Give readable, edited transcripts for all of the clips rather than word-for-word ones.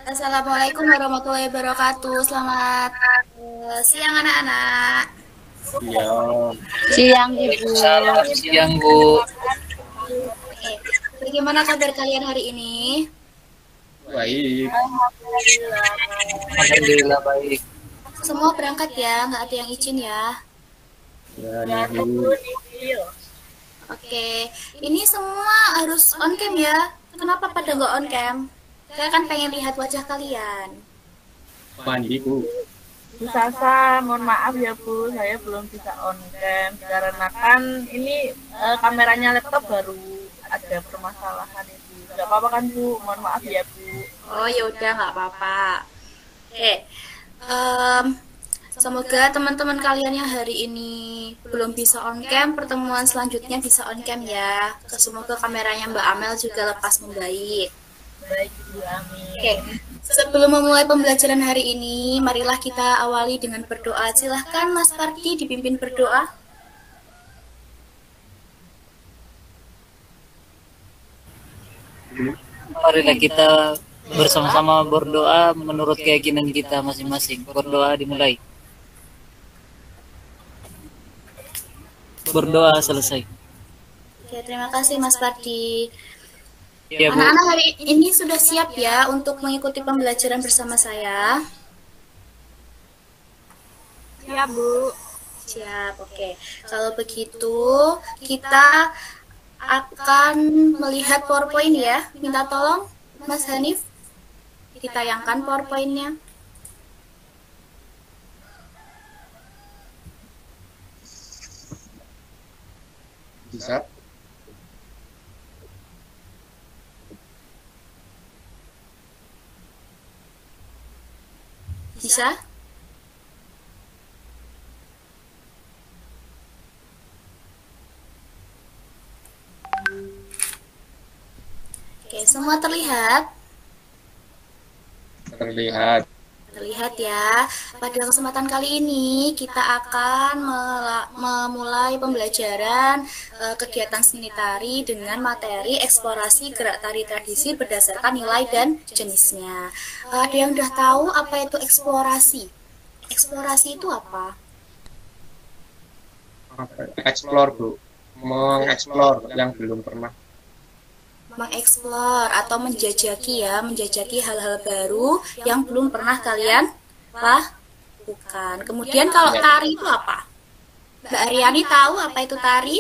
Assalamualaikum warahmatullahi wabarakatuh. Selamat siang anak-anak. Iya, Siang Ibu. Waalaikumsalam. Siang, Bu. Oke, bagaimana kabar kalian hari ini? Baik. Alhamdulillah. Alhamdulillah baik. Semua berangkat ya, nggak ada yang izin ya. Ya, Ya, nih, tunggu di video. Oke, ini semua harus on cam ya. Kenapa pada nggak on cam? Saya kan pengen lihat wajah kalian. mandi, Bu. Bu Sasa, mohon maaf ya Bu, saya belum bisa on cam karena kan ini kameranya laptop baru ada permasalahan itu. Gak apa-apa kan Bu? Mohon maaf ya Bu. Oh ya udah nggak apa-apa. Oke, em, semoga teman-teman kalian yang hari ini belum bisa on cam, pertemuan selanjutnya bisa on cam ya. Semoga kameranya Mbak Amel juga lepas membaik. Baik Bu, amin. Oke, sebelum memulai pembelajaran hari ini, marilah kita awali dengan berdoa. Silahkan Mas Pardi dipimpin berdoa. Marilah kita bersama-sama berdoa menurut keyakinan kita masing-masing. Berdoa dimulai. Berdoa selesai. Oke, terima kasih Mas Pardi. Ya, Bu. Anak-anak hari ini sudah siap ya untuk mengikuti pembelajaran bersama saya? Ya Bu. Siap, oke. Kalau begitu, kita akan melihat PowerPoint ya. Minta tolong Mas Hanif ditayangkan PowerPoint-nya. Bisa. Bisa? Oke, semua terlihat? Terlihat. Terlihat ya. Pada kesempatan kali ini kita akan memulai pembelajaran kegiatan seni tari dengan materi eksplorasi gerak tari tradisi berdasarkan nilai dan jenisnya. Ada yang udah tahu apa itu eksplorasi? Eksplorasi itu apa? Explore, Bu. Mengeksplor yang belum pernah. Mengeksplor atau menjajaki ya, menjajaki hal-hal baru yang belum pernah kalian lakukan. Kemudian kalau tari itu apa? Mbak Aryani tahu apa itu tari?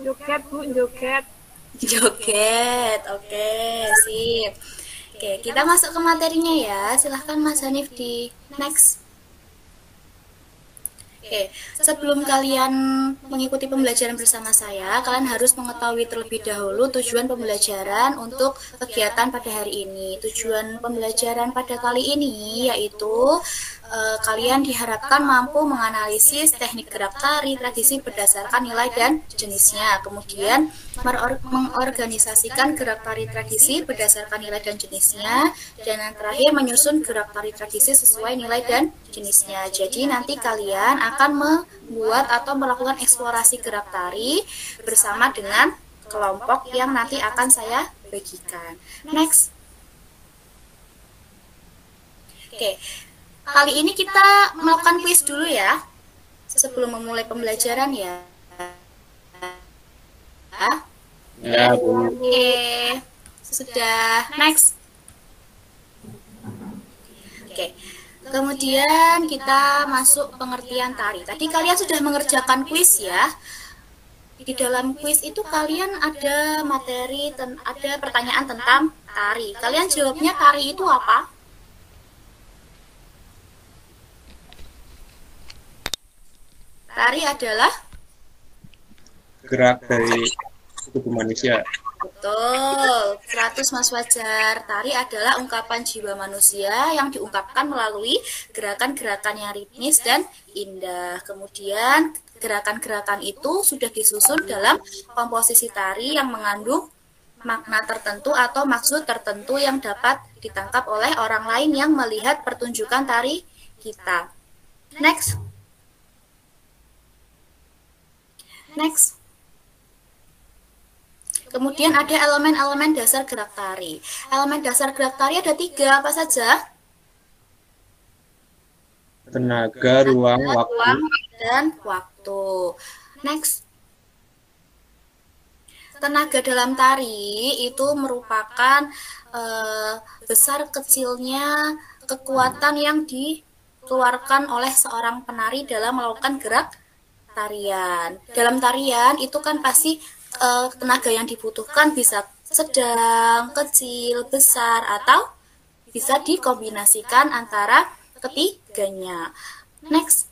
Joget Bu, joget. Joget, oke, sip. Oke, kita masuk ke materinya ya. Silahkan Mas Hanif di next. Oke, sebelum kalian mengikuti pembelajaran bersama saya, kalian harus mengetahui terlebih dahulu tujuan pembelajaran untuk kegiatan pada hari ini. Tujuan pembelajaran pada kali ini yaitu kalian diharapkan mampu menganalisis teknik gerak tari tradisi berdasarkan nilai dan jenisnya. Kemudian mengorganisasikan gerak tari tradisi berdasarkan nilai dan jenisnya. Dan yang terakhir menyusun gerak tari tradisi sesuai nilai dan jenisnya. Jadi nanti kalian akan membuat atau melakukan eksplorasi gerak tari bersama dengan kelompok yang nanti akan saya bagikan. Next. Oke, kali ini kita melakukan quiz dulu ya, sebelum memulai pembelajaran ya. Ya, Bu. Oke, sudah. Next. Oke, kemudian kita masuk pengertian tari. Tadi kalian sudah mengerjakan quiz ya. Di dalam quiz itu kalian ada materi, ada pertanyaan tentang tari. Kalian jawabnya tari itu apa? Tari adalah? Gerak dari tubuh manusia. Betul, 100 Mas Fajar. Tari adalah ungkapan jiwa manusia yang diungkapkan melalui gerakan-gerakan yang ritmis dan indah. Kemudian gerakan-gerakan itu sudah disusun dalam komposisi tari yang mengandung makna tertentu atau maksud tertentu yang dapat ditangkap oleh orang lain yang melihat pertunjukan tari kita. Next. Next. Kemudian ada elemen-elemen dasar gerak tari. Elemen dasar gerak tari ada 3, apa saja? Tenaga, ruang, waktu. Ruang, dan waktu. Next. Tenaga dalam tari itu merupakan besar kecilnya kekuatan yang dikeluarkan oleh seorang penari dalam melakukan gerak tarian. Dalam tarian itu kan pasti tenaga yang dibutuhkan bisa sedang, kecil, besar, atau bisa dikombinasikan antara ketiganya. Next.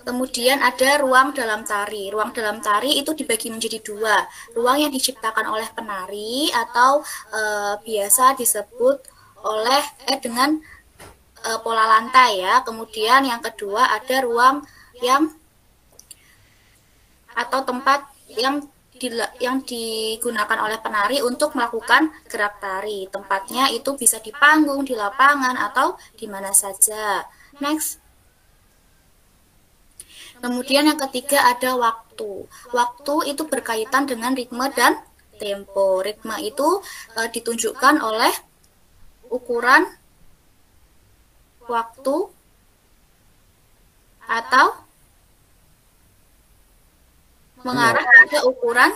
Kemudian ada ruang dalam tari. Ruang dalam tari itu dibagi menjadi 2. Ruang yang diciptakan oleh penari atau biasa disebut oleh dengan pola lantai ya. Kemudian yang kedua ada ruang yang atau tempat yang digunakan oleh penari untuk melakukan gerak tari. Tempatnya itu bisa di panggung, di lapangan, atau di mana saja. Next. Kemudian yang ketiga ada waktu. Waktu itu berkaitan dengan ritme dan tempo. Ritme itu ditunjukkan oleh ukuran waktu atau mengarah pada ukuran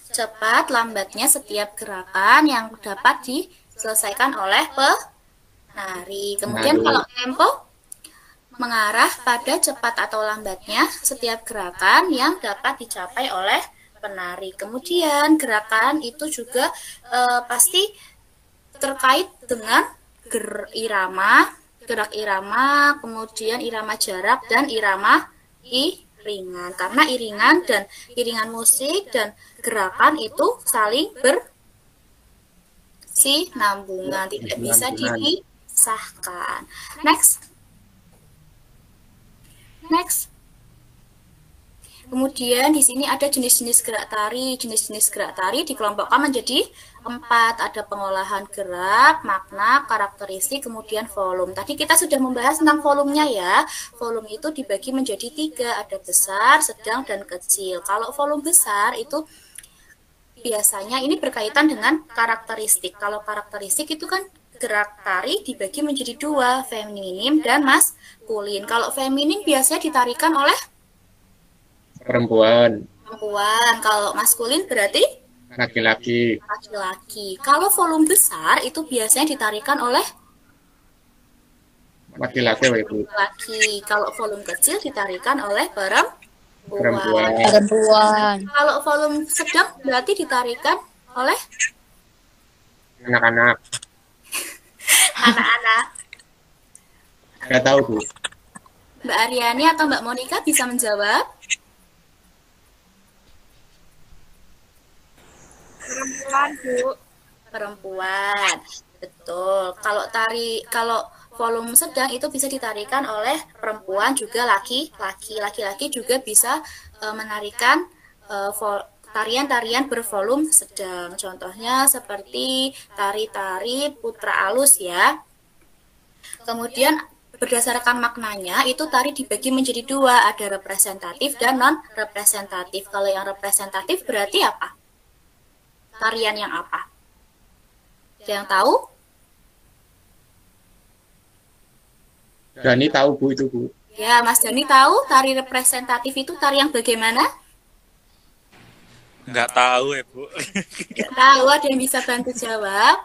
cepat lambatnya setiap gerakan yang dapat diselesaikan oleh penari. Kemudian kalau tempo mengarah pada cepat atau lambatnya setiap gerakan yang dapat dicapai oleh penari. Kemudian gerakan itu juga pasti terkait dengan gerak irama, kemudian irama jarak dan irama iringan. Karena iringan dan iringan musik dan gerakan itu saling bersinambungan, tidak bisa dipisahkan. Next. Kemudian di sini ada jenis-jenis gerak tari. Jenis-jenis gerak tari dikelompokkan menjadi 4. Ada pengolahan gerak, makna, karakteristik, kemudian volume. Tadi kita sudah membahas tentang volumenya ya. Volume itu dibagi menjadi 3. Ada besar, sedang, dan kecil. Kalau volume besar itu biasanya ini berkaitan dengan karakteristik. Kalau karakteristik itu kan gerak tari dibagi menjadi 2, feminim dan maskulin. Kalau feminim biasanya ditarikan oleh perempuan. Kalau maskulin berarti Laki-laki. Kalau volume besar itu biasanya ditarikan oleh Laki-laki. Kalau volume kecil ditarikan oleh Perempuan. Kalau volume sedang berarti ditarikan oleh Anak-anak. anak-anak. Nggak tahu, Bu. Mbak Aryani atau Mbak Monica bisa menjawab? Perempuan, Bu. Perempuan. Betul. Kalau volume sedang itu bisa ditarikan oleh perempuan juga laki-laki. Laki-laki juga bisa menarikan tarian-tarian bervolume sedang. Contohnya seperti tari-tari putra alus ya. Kemudian berdasarkan maknanya itu tari dibagi menjadi 2, ada representatif dan non representatif. Kalau yang representatif berarti apa? Tarian yang apa? Ada yang tahu? Dani tahu, Bu, itu, Bu. Ya, Mas Dani tahu tari representatif itu tari yang bagaimana? Nggak tahu ya, Bu. Nggak tahu, ada yang bisa bantu jawab?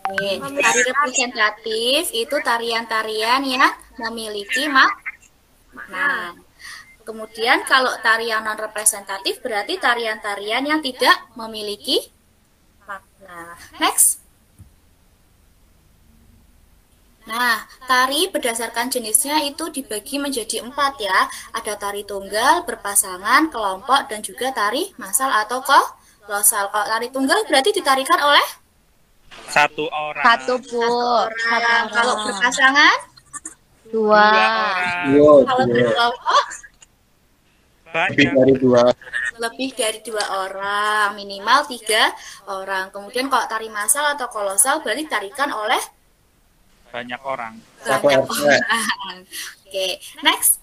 Nih, tari representatif itu tarian-tarian yang memiliki makna. Kemudian kalau tarian non representatif berarti tarian-tarian yang tidak memiliki makna. Next. Nah, tari berdasarkan jenisnya itu dibagi menjadi 4 ya. Ada tari tunggal, berpasangan, kelompok, dan juga tari massal atau kolosal. Kalau tari tunggal berarti ditarikan oleh Satu orang. orang. Kalau berpasangan? 2 orang. Kalau berkelompok? Lebih dari 2. Lebih dari 2 orang, minimal 3 orang. Kemudian kalau tari massal atau kolosal berarti ditarikan oleh banyak orang. Saku Banyak RT. orang. Oke, next.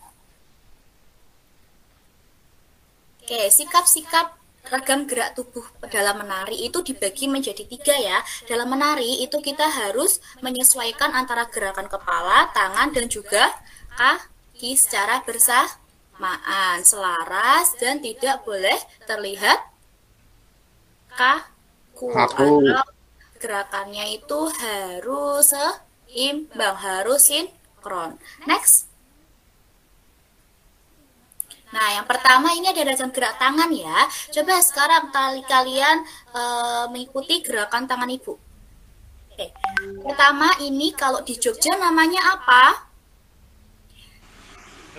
Oke, sikap-sikap ragam gerak tubuh dalam menari itu dibagi menjadi 3 ya. Dalam menari itu kita harus menyesuaikan antara gerakan kepala, tangan, dan juga kaki secara bersamaan, selaras, dan tidak boleh terlihat kaku. Kaku. Atau gerakannya itu harus seimbang, harus sinkron. Next. Nah, yang pertama ini ada ragam gerak tangan ya. Coba sekarang kalian mengikuti gerakan tangan ibu. Oke. Pertama ini kalau di Jogja namanya apa?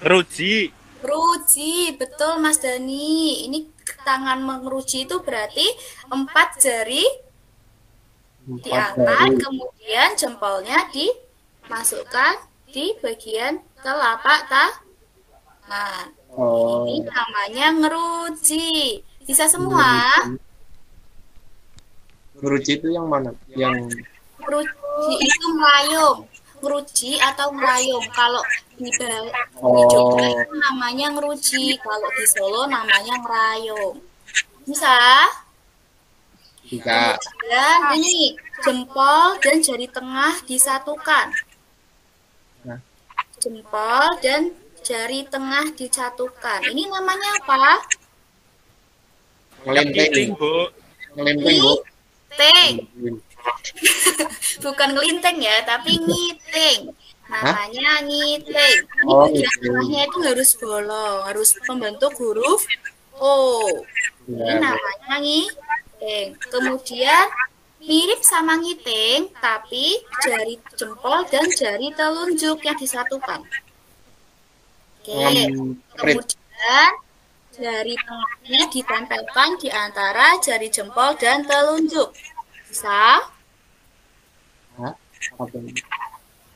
Ruji. Ruji, betul Mas Dani. Ini tangan mengeruji itu berarti 4 jari diangkat, kemudian jempolnya dimasukkan di bagian telapak tangan. Oh, Ini namanya ngeruji. Bisa semua? Guruji itu yang mana? Yang Ngeruji itu melayung. Ngeruji atau melayung. Kalau di Jogja itu namanya ngeruji. Kalau di Solo namanya ngerayung. Bisa? bisa. Kemudian ini jempol dan jari tengah disatukan. Nah. Jempol dan jari tengah disatukan. Ini namanya apa? Ngelinteng, Bu. ngelinteng, Bu. Ngiting. Bukan ngelinteng ya, tapi ngiting. Namanya ngiting. Ini Oh, bagian gitu. tengahnya itu harus bolong, harus membentuk huruf O. Ini Ya, namanya ngiting. Kemudian mirip sama ngiting, tapi jari jempol dan jari telunjuk yang disatukan. Oke, Ngemprit. kemudian jari tengahnya ditempelkan di antara jari jempol dan telunjuk. Bisa? Hah? Apa ini?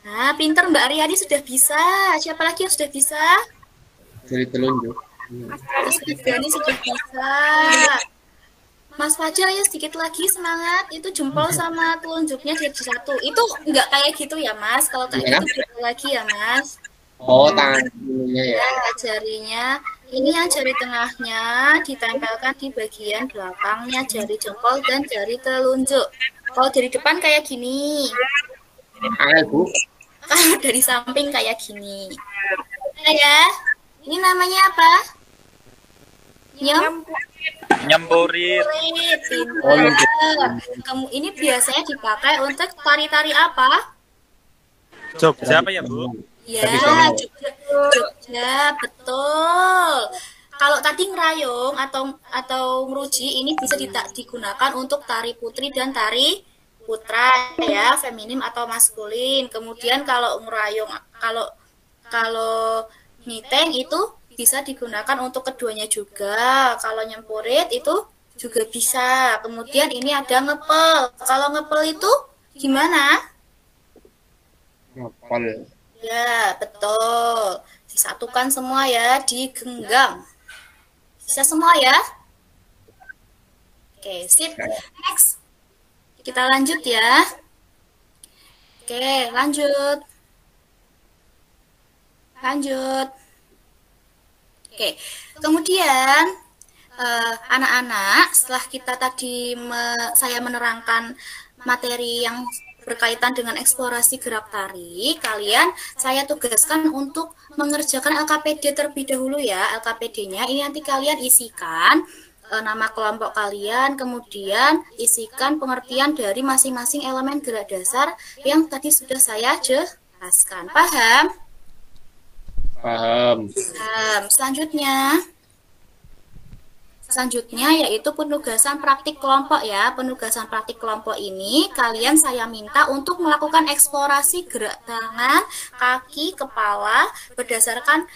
Nah, pinter Mbak Aryani sudah bisa. Siapa lagi yang sudah bisa? Jari telunjuk. Mas Gani sudah bisa. Mas Fajar ya sedikit lagi semangat. Itu jempol sama telunjuknya jadi satu. Itu enggak kayak gitu ya Mas. Kalau kayak Iya. gitu beda lagi ya Mas. Oh, tangan ininya ya. Ya, jarinya. Ini yang jari tengahnya ditempelkan di bagian belakangnya jari jempol dan jari telunjuk. Kalau dari depan kayak gini. Angel, Bu. Kalau dari samping kayak gini. Nah, ya. Ini namanya apa? Nyempurit. Oh, Pintar. Ini biasanya dipakai untuk tari-tari apa? Jogja apa ya, Bu? Ya, Tradisional. Jogja, betul. Kalau tadi ngerayung atau ngeruji ini bisa digunakan untuk tari putri dan tari putra ya, feminim atau maskulin. Kemudian kalau ngerayung, kalau ngiting itu bisa digunakan untuk keduanya juga. Kalau nyempurit itu juga bisa. Kemudian ini ada ngepel. Kalau ngepel itu gimana? Ngepel. Ya, betul. Disatukan semua ya, digenggam. Bisa semua ya? Oke, sip. Next. Kita lanjut ya. Oke, lanjut. Lanjut. Oke, kemudian anak-anak, setelah kita tadi saya menerangkan materi yang berkaitan dengan eksplorasi gerak tari, saya tugaskan untuk mengerjakan LKPD terlebih dahulu ya. LKPD-nya ini nanti kalian isikan nama kelompok kalian, kemudian isikan pengertian dari masing-masing elemen gerak dasar yang tadi sudah saya jelaskan. Paham? Paham. Selanjutnya yaitu penugasan praktik kelompok ya. Penugasan praktik kelompok ini saya minta untuk melakukan eksplorasi gerak tangan, kaki, kepala berdasarkan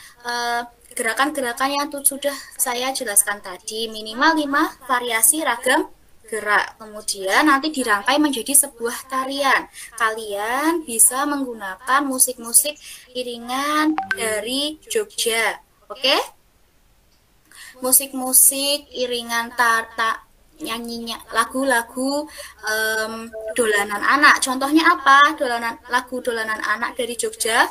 gerakan-gerakan yang sudah saya jelaskan tadi. Minimal 5 variasi ragam gerak. Kemudian nanti dirangkai menjadi sebuah tarian. Kalian bisa menggunakan musik-musik iringan dari Jogja. Oke? Musik-musik iringan nyanyinya lagu-lagu dolanan anak. Contohnya apa? Lagu dolanan anak dari Jogja.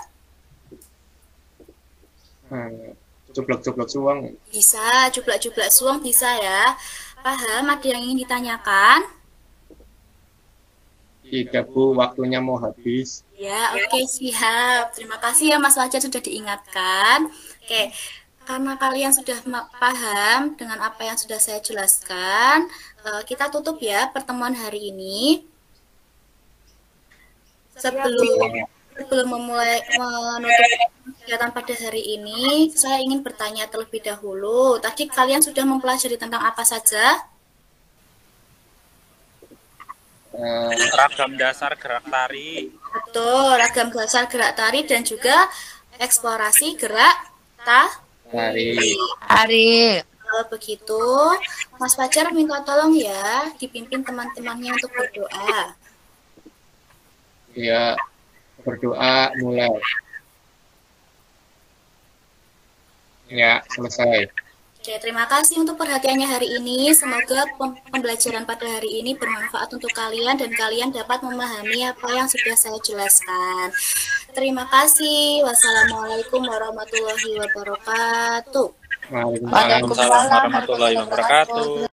Cuplok-cuplok suwang. Bisa, jublak-jublak suwung bisa ya. Paham? Ada yang ingin ditanyakan? Tidak Bu, waktunya mau habis. Ya, oke, siap. Terima kasih ya Mas Fajar sudah diingatkan. Oke, karena kalian sudah paham dengan apa yang sudah saya jelaskan, kita tutup ya pertemuan hari ini. Sebelum memulai menutup kegiatan pada hari ini, saya ingin bertanya terlebih dahulu. Tadi kalian sudah mempelajari tentang apa saja? Ragam dasar gerak tari. Betul, ragam dasar gerak tari dan juga eksplorasi gerak tari. Kalau begitu, Mas Fajar minta tolong ya, dipimpin teman-temannya untuk berdoa. Ya, berdoa mulai. Ya, selesai. Oke, terima kasih untuk perhatiannya hari ini. Semoga pembelajaran pada hari ini bermanfaat untuk kalian dan kalian dapat memahami apa yang sudah saya jelaskan. Terima kasih. Wassalamualaikum warahmatullahi wabarakatuh. Waalaikumsalam. Waalaikumsalam warahmatullahi wabarakatuh.